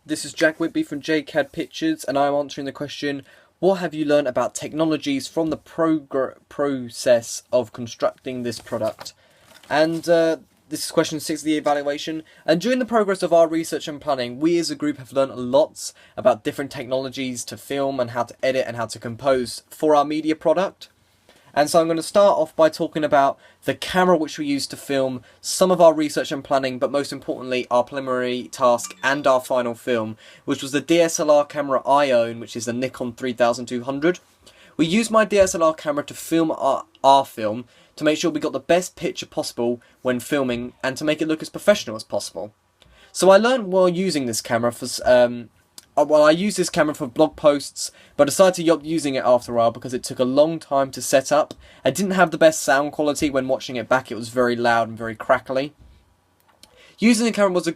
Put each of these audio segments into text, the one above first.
this is Jack Whitby from JCAD Pictures, and I'm answering the question, what have you learned about technologies from the process of constructing this product? And this is question 6 of the evaluation. And during the progress of our research and planning, we as a group have learned lots about different technologies to film and how to edit and how to compose for our media product. And so I'm going to start off by talking about the camera which we used to film some of our research and planning, but most importantly our preliminary task and our final film, which was the DSLR camera I own, which is the Nikon 3200. We used my DSLR camera to film our film to make sure we got the best picture possible when filming and to make it look as professional as possible. So I learned while using this camera I used this camera for blog posts, but decided to stop using it after a while because it took a long time to set up. I didn't have the best sound quality when watching it back. It was very loud and very crackly. Using the camera was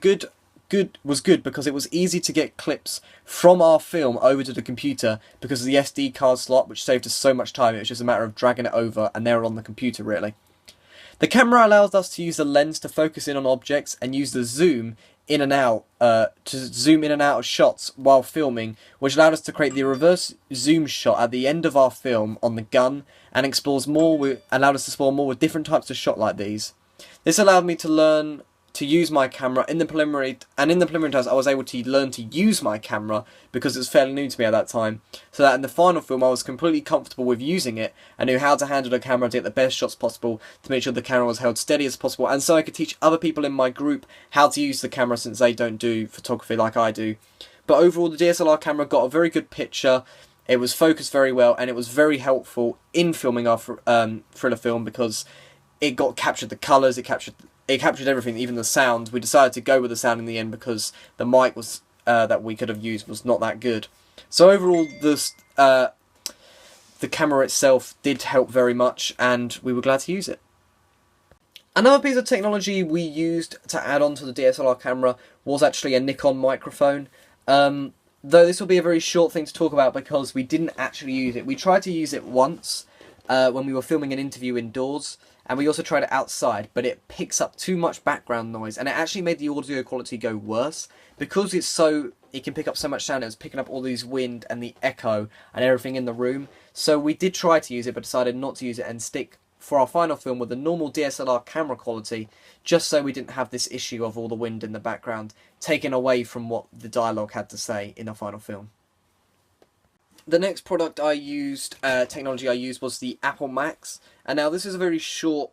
good because it was easy to get clips from our film over to the computer because of the SD card slot, which saved us so much time. It was just a matter of dragging it over and they were on the computer really. The camera allows us to use the lens to focus in on objects and use the zoom in and out to zoom in and out of shots while filming, which allowed us to create the reverse zoom shot at the end of our film on the gun and allowed us to explore more with different types of shot like these. This allowed me to learn to use my camera in the preliminary test. I was able to learn to use my camera because it was fairly new to me at that time, so that in the final film I was completely comfortable with using it and knew how to handle the camera to get the best shots possible to make sure the camera was held steady as possible, and so I could teach other people in my group how to use the camera since they don't do photography like I do. But overall the DSLR camera got a very good picture, it was focused very well, and it was very helpful in filming our thriller film because it captured the colours, it captured everything, even the sound. We decided to go with the sound in the end because the mic was that we could have used was not that good. So overall, the camera itself did help very much, and we were glad to use it. Another piece of technology we used to add on to the DSLR camera was actually a Nikon microphone. Though this will be a very short thing to talk about because we didn't actually use it. We tried to use it once when we were filming an interview indoors, and we also tried it outside, but it picks up too much background noise and it actually made the audio quality go worse because it can pick up so much sound. It was picking up all these wind and the echo and everything in the room. So we did try to use it but decided not to use it and stick for our final film with the normal DSLR camera quality, just so we didn't have this issue of all the wind in the background taken away from what the dialogue had to say in our final film. The next product I used, technology I used, was the Apple Max. And now this is a very short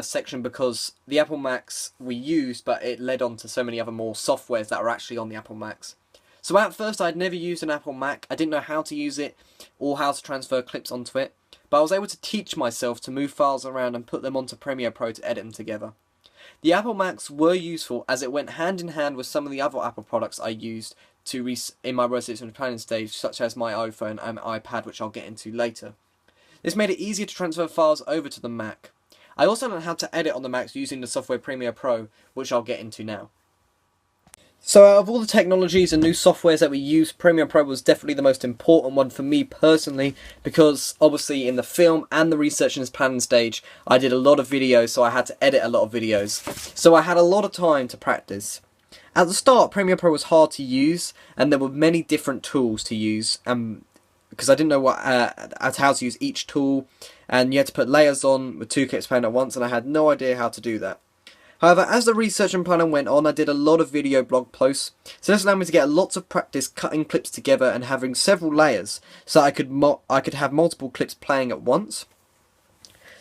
section because the Apple Max we used, but it led on to so many other more softwares that are actually on the Apple Max. So at first I'd never used an Apple Mac, I didn't know how to use it or how to transfer clips onto it, but I was able to teach myself to move files around and put them onto Premiere Pro to edit them together. The Apple Macs were useful as it went hand in hand with some of the other Apple products I used in my research and planning stage, such as my iPhone and iPad, which I'll get into later. This made it easier to transfer files over to the Mac. I also learned how to edit on the Macs using the software Premiere Pro, which I'll get into now. So out of all the technologies and new softwares that we use, Premiere Pro was definitely the most important one for me personally, because obviously in the film and the research and planning stage I did a lot of videos, so I had to edit a lot of videos. So I had a lot of time to practice. At the start, Premiere Pro was hard to use, and there were many different tools to use, because I didn't know how to use each tool, and you had to put layers on with 2 clips playing at once, and I had no idea how to do that. However, as the research and planning went on, I did a lot of video blog posts, so this allowed me to get lots of practice cutting clips together and having several layers, so I could have multiple clips playing at once.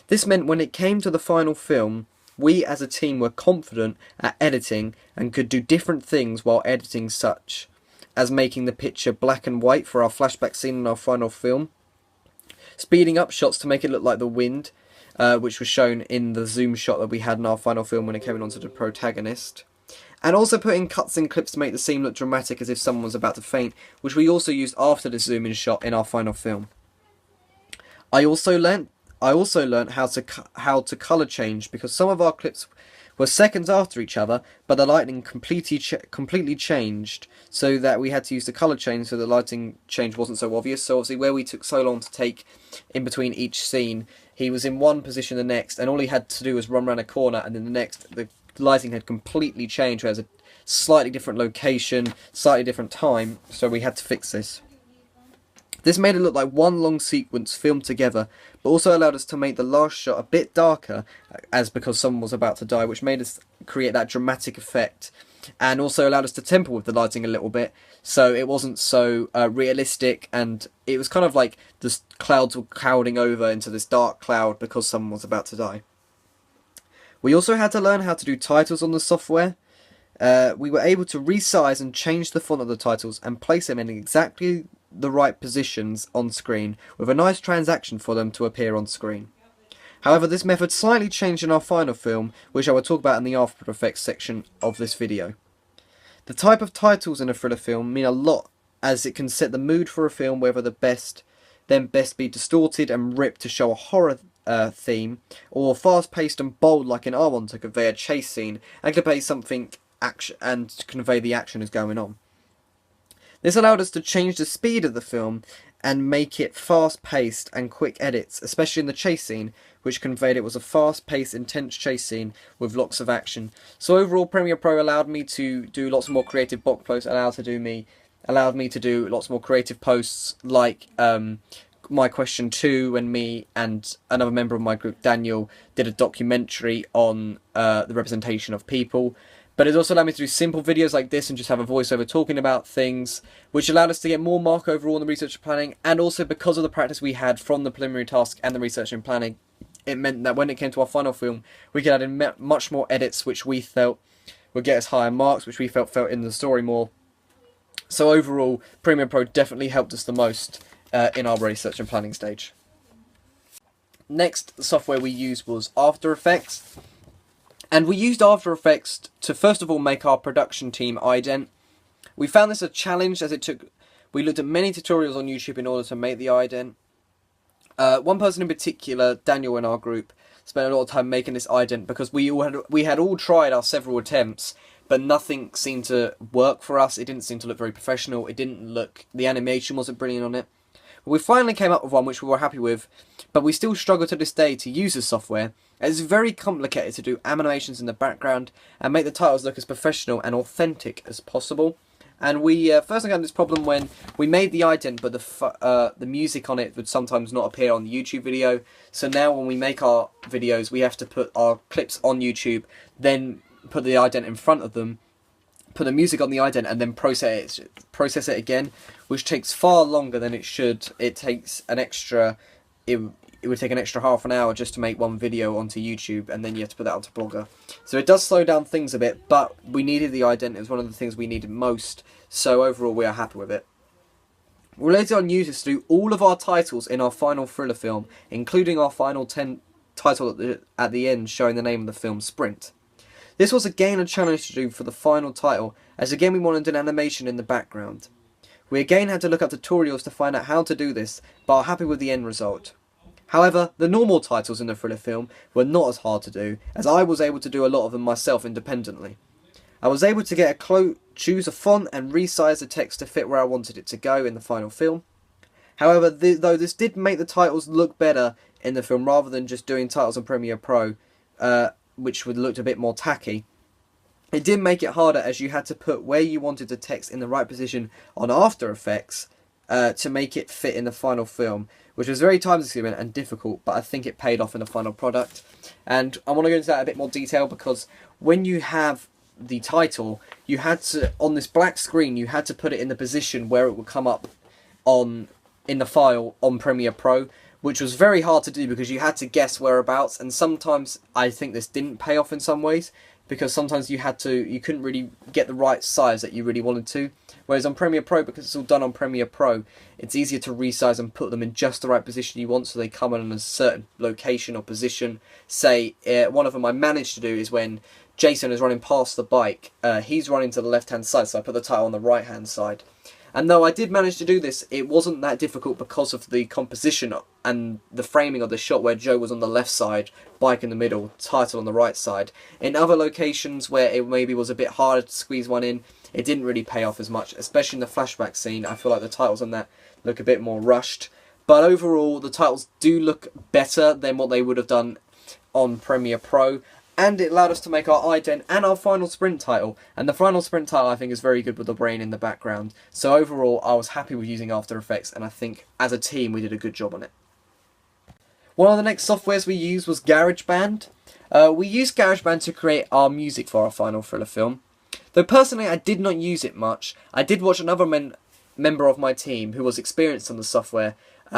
This meant when it came to the final film, we as a team were confident at editing and could do different things while editing, such as making the picture black and white for our flashback scene in our final film, speeding up shots to make it look like the wind, which was shown in the zoom shot that we had in our final film when it came onto the protagonist, and also putting cuts and clips to make the scene look dramatic as if someone was about to faint, which we also used after the zoom in shot in our final film. I also learnt how to colour change, because some of our clips were seconds after each other, but the lighting completely changed, so that we had to use the colour change so the lighting change wasn't so obvious. So obviously where we took so long to take in between each scene, he was in one position the next, and all he had to do was run around a corner, and then the next, the lighting had completely changed, whereas slightly different location, slightly different time, so we had to fix this. This made it look like one long sequence filmed together, but also allowed us to make the last shot a bit darker, as because someone was about to die, which made us create that dramatic effect, and also allowed us to temper with the lighting a little bit, so it wasn't so realistic, and it was kind of like the clouds were clouding over into this dark cloud because someone was about to die. We also had to learn how to do titles on the software. We were able to resize and change the font of the titles and place them in exactly the right positions on screen, with a nice transaction for them to appear on screen. However, this method slightly changed in our final film, which I will talk about in the After Effects section of this video. The type of titles in a thriller film mean a lot, as it can set the mood for a film, whether the best be distorted and ripped to show a horror theme, or fast-paced and bold like in our one to convey a chase scene and convey something action and convey the action is going on. This allowed us to change the speed of the film and make it fast-paced and quick edits, especially in the chase scene, which conveyed it was a fast-paced, intense chase scene with lots of action. So overall, Premiere Pro allowed me to do lots more creative box posts, allowed me to do lots more creative posts, like my question 2, when me and another member of my group, Daniel, did a documentary on the representation of people. But it also allowed me to do simple videos like this and just have a voiceover talking about things, which allowed us to get more mark overall in the research and planning, and also because of the practice we had from the preliminary task and the research and planning, it meant that when it came to our final film, we could add in much more edits which we felt would get us higher marks, which we felt in the story more. So overall, Premiere Pro definitely helped us the most in our research and planning stage. Next, the software we used was After Effects. And we used After Effects to first of all make our production team ident. We found this a challenge as we looked at many tutorials on YouTube in order to make the ident. One person in particular, Daniel in our group, spent a lot of time making this ident because we had all tried our several attempts, but nothing seemed to work for us. It didn't seem to look very professional. The animation wasn't brilliant on it. We finally came up with one which we were happy with, but we still struggle to this day to use this software. It's very complicated to do animations in the background and make the titles look as professional and authentic as possible. And we first encountered this problem when we made the ident, but the music on it would sometimes not appear on the YouTube video. So now when we make our videos, we have to put our clips on YouTube, then put the ident in front of them, put the music on the ident, and then process it again, which takes far longer than it should. It takes an extra, it would take an extra half an hour just to make one video onto YouTube, and then you have to put that onto Blogger. So it does slow down things a bit, but we needed the ident. It was one of the things we needed most, so overall we are happy with it. We later on used this to do all of our titles in our final thriller film, including our final title at the end showing the name of the film, Sprint. This was again a challenge to do for the final title, as again we wanted an animation in the background. We again had to look up tutorials to find out how to do this, but are happy with the end result. However, the normal titles in the thriller film were not as hard to do, as I was able to do a lot of them myself independently. I was able to choose a font and resize the text to fit where I wanted it to go in the final film. However, though this did make the titles look better in the film rather than just doing titles on Premiere Pro, which would look a bit more tacky, it did make it harder as you had to put where you wanted the text in the right position on After Effects to make it fit in the final film, which was very time-consuming and difficult, but I think it paid off in the final product. And I want to go into that in a bit more detail, because when you have the title, you had to, on this black screen, you had to put it in the position where it would come up in the file on Premiere Pro, which was very hard to do because you had to guess whereabouts, and sometimes I think this didn't pay off in some ways, because sometimes you couldn't really get the right size that you really wanted to. Whereas on Premiere Pro, because it's all done on Premiere Pro, it's easier to resize and put them in just the right position you want, so they come in a certain location or position. Say, one of them I managed to do is when Jason is running past the bike, he's running to the left-hand side, so I put the title on the right-hand side. And though I did manage to do this, it wasn't that difficult because of the composition and the framing of the shot, where Joe was on the left side, bike in the middle, title on the right side. In other locations where it maybe was a bit harder to squeeze one in, it didn't really pay off as much, especially in the flashback scene. I feel like the titles on that look a bit more rushed. But overall, the titles do look better than what they would have done on Premiere Pro. and it allowed us to make our ident and our final sprint title. And the final sprint title, I think, is very good with the rain in the background. So overall, I was happy with using After Effects, and I think as a team we did a good job on it. One of the next softwares we used was GarageBand. We used GarageBand to create our music for our final thriller film. Though personally I did not use it much, I did watch another member of my team who was experienced on the software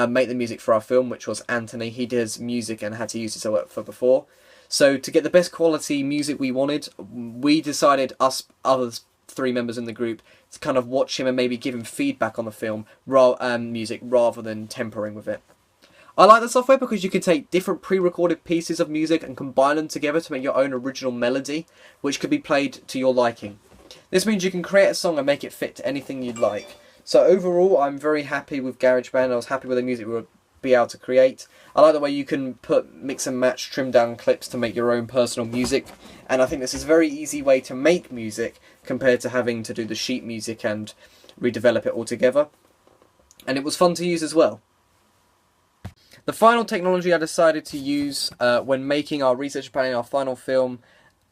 make the music for our film, which was Anthony. He does music and had to use it for before. So to get the best quality music we wanted, we decided, us other 3 members in the group, to kind of watch him and maybe give him feedback on the film music rather than tempering with it. I like the software because you can take different pre-recorded pieces of music and combine them together to make your own original melody, which could be played to your liking. This means you can create a song and make it fit to anything you'd like. So overall, I'm very happy with GarageBand. I was happy with the music we would be able to create. I like the way you can mix and match, trim down clips to make your own personal music. And I think this is a very easy way to make music compared to having to do the sheet music and redevelop it all together. And it was fun to use as well. The final technology I decided to use when making our research and planning our final film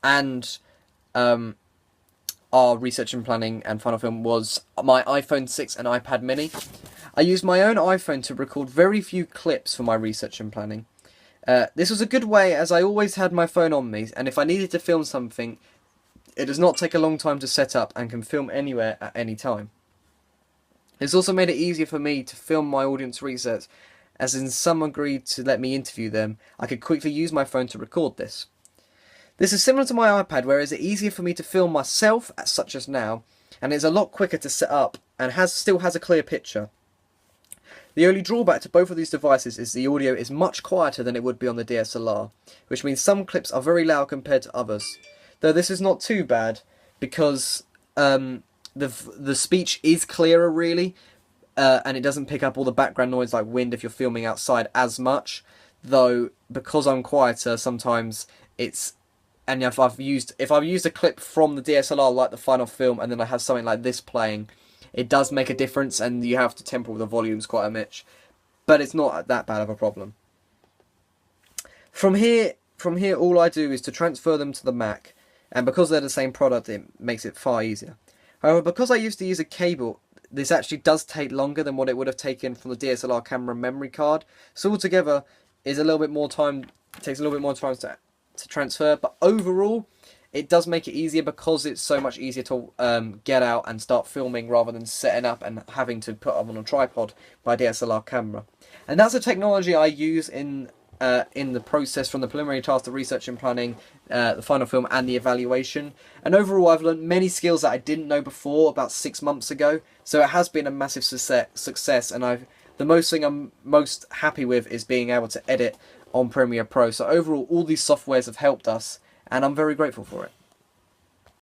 and our research and planning and final film was my iPhone 6 and iPad mini. I used my own iPhone to record very few clips for my research and planning. This was a good way as I always had my phone on me, and if I needed to film something, it does not take a long time to set up and can film anywhere at any time. It's also made it easier for me to film my audience research, as in some agreed to let me interview them. I could quickly use my phone to record this. This is similar to my iPad, where it's easier for me to film myself, such as now, and it's a lot quicker to set up and still has a clear picture. The only drawback to both of these devices is the audio is much quieter than it would be on the DSLR, which means some clips are very loud compared to others. Though this is not too bad, because the speech is clearer really, and it doesn't pick up all the background noise like wind if you're filming outside as much. Though because I'm quieter, sometimes it's, and if I've used a clip from the DSLR like the final film, and then I have something like this playing, it does make a difference, and you have to temper with the volumes quite a much. But it's not that bad of a problem. From here, all I do is to transfer them to the Mac, and because they're the same product, it makes it far easier. However, because I used to use a cable, this actually does take longer than what it would have taken from the DSLR camera memory card. So altogether, is a little bit more time. It takes a little bit more time to transfer, but overall, it does make it easier because it's so much easier to get out and start filming rather than setting up and having to put up on a tripod by DSLR camera. And that's a technology I use in the process from the preliminary task, the research and planning, the final film and the evaluation. And overall I've learned many skills that I didn't know before about 6 months ago, so it has been a massive success, and the most thing I'm most happy with is being able to edit on Premiere Pro. So overall all these softwares have helped us, and I'm very grateful for it.